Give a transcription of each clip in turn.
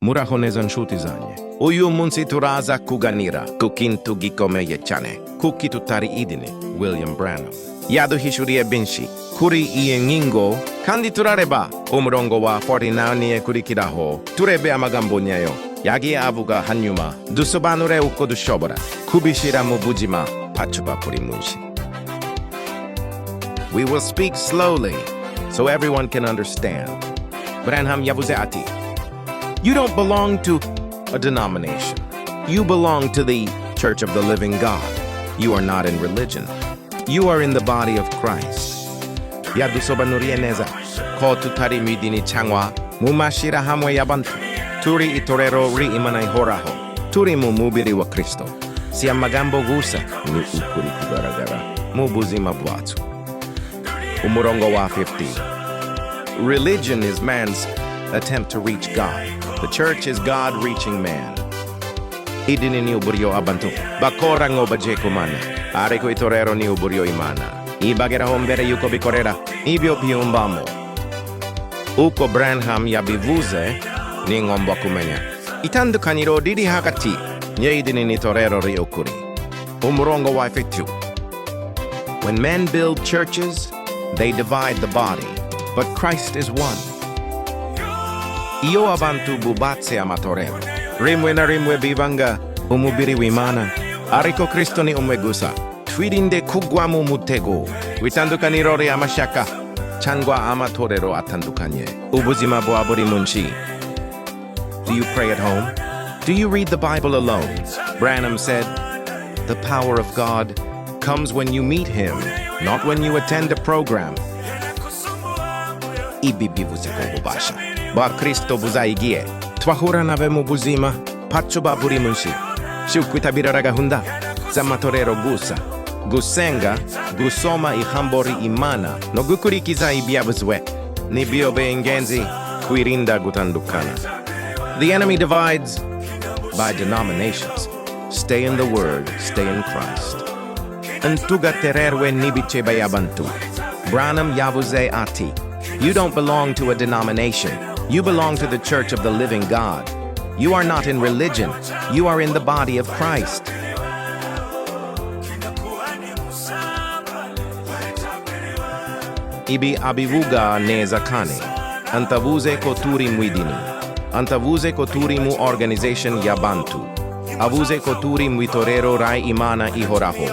Muraho neza nshuti zanjye. Uyu munsi turaza kuganira ku kintu gikomeye cyane. Kuki tutari idini, William Branham yaduhishuriye byinshi kuri iyi ngingo, kandi turareba umurongo wa 49 ikurikiraho. Turebe amagambo nyayo yagiye avuga, hanyuma dusobanure uko dushobora kubishyira mu buzima bwacu bwa buri munsi. We will speak slowly so everyone can understand. Branham yavuze ati, you don't belong to a denomination. You belong to the Church of the Living God. You are not in religion. You are in the body of Christ. Yadusobanuriye neza ko tutari mu idini cyangwa mu mashyirahamwe y'abantu. Turi itorero ry'Imana ihoraho. Turi mu mubiri wa Kristo. Si amagambo gusa, ni ukuri kugaragara mu buzima bwacu. Umurongo wa 50. Religion is man's attempt to reach God. The church is God reaching man. Idini ni uburyo abantu bakora ngo baje kumana, ariko itorero ni uburyo Imana ibageraho mbere yuko bikorera ibyo byiyumvamo. Uko Branham yabivuze ni ngomba kumenya itandukaniro riri hagati y'idini n'itorero ry'ukuri. Umurongo wa 52. When men build churches, they divide the body, but Christ is one. Iyo abantu bubatse amatorero, rimwe na rimwe bivanga umubiri w'Imana, ariko Kristo ni umwe gusa. Twirinde kugwa mu mutego w'itandukaniro ry'amashaka cyangwa amatorero atandukanye. Ubuzima bwa buri munsi. Do you pray at home? Do you read the Bible alone? Branham said, the power of God comes when you meet Him, not when you attend a program. Ibi bivuze ko bubasha ba Kristo buzaigiye twahura nawe mu buzima bwacu bwa buri munsi, si ukwitabira gahunda z'amatorero gusa, gusenga, gusoma ijambo ry'Imana no gukurikiza ibyavuzwe nibyo by'ingenzi kwirinda gutandukana. The enemy divides by denominations. Stay in the Word, stay in Christ. Ntugatererwe n'ibice by'abantu. Branham yavuze ati, you don't belong to a denomination. You belong to the Church of the Living God. You are not in religion. You are in the body of Christ. Ibi abivuga neza kane. Antavuze ko turi mu idini. Antavuze ko turi mu organization y'abantu. Avuze ko turi mu itorero ry'Imana ihoraho.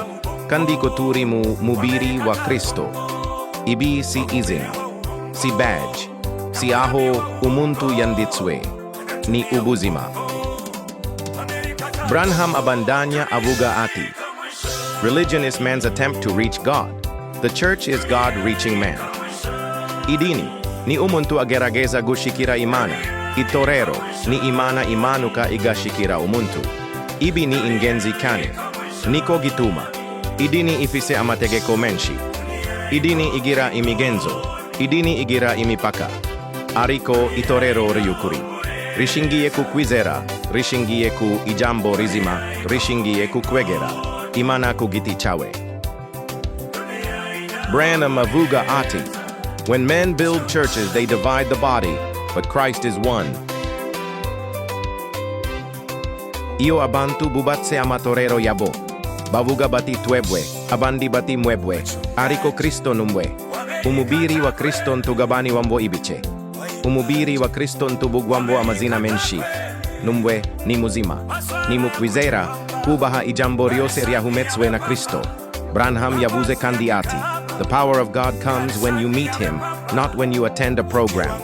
Kandi ko turi mu mubiri wa Kristo. Ibi si izina, si badge, si aho umuntu yanditswe, ni ubuzima. Branham abandanya avuga ati, religion is man's attempt to reach God. The church is God reaching man. Idini ni umuntu agerageza gushikira Imana. Itorero ni Imana imanuka igashikira umuntu. Ibi ni ingenzi kane. Niko gituma idini ifise amategeko menshi. Idini igira imigenzo. Idini igira imipaka. Ariko itorero ry'ukuri rishingiye ku kwizera, rishingiye ku ijambo rizima, rishingiye ku kwegera Imana ku giti cyawe. Branham avuga ati, when men build churches, they divide the body, but Christ is one. Iyo abantu bubatse amatorero yabo, bavuga bati twebwe, abandi bati mwebwe, ariko Kristo numwe. Umubiri wa Kristo ntugabani wambo ibice. Umubiri wa Kristo ntubugwambo amazina menshi. Numwe ni muzima, ni mukwizera, kubaha ijambo ryose ryahumetswe na Kristo. Branham yavuze kandi ati, the power of God comes when you meet Him, not when you attend a program.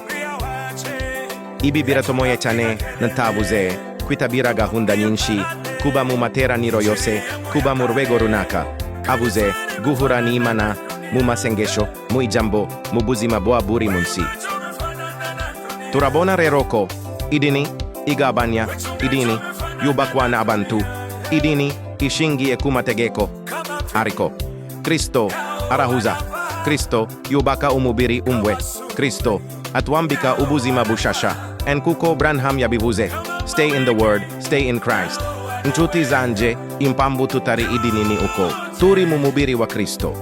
Ibi biratomoye cyane ntavuze kwitabira gahunda nyinshi, kuba mu materaniro yose, kuba mu rwego runaka. Avuze guhura n'Imana mu masengesho, mu ijambo, mu buzima bwa buri munsi. Turabona rero ko idini igabanya, idini yubakwa n'abantu, idini ishingiye ku mategeko, ariko Kristo arahuza. Kristo yubaka umubiri umwe. Kristo atwambika ubuzima bushasha. Kuko Branham yabivuze, stay in the Word, stay in Christ. Inshuti zanje, impamvu tutari idini ni uko turi mu mubiri wa Kristo.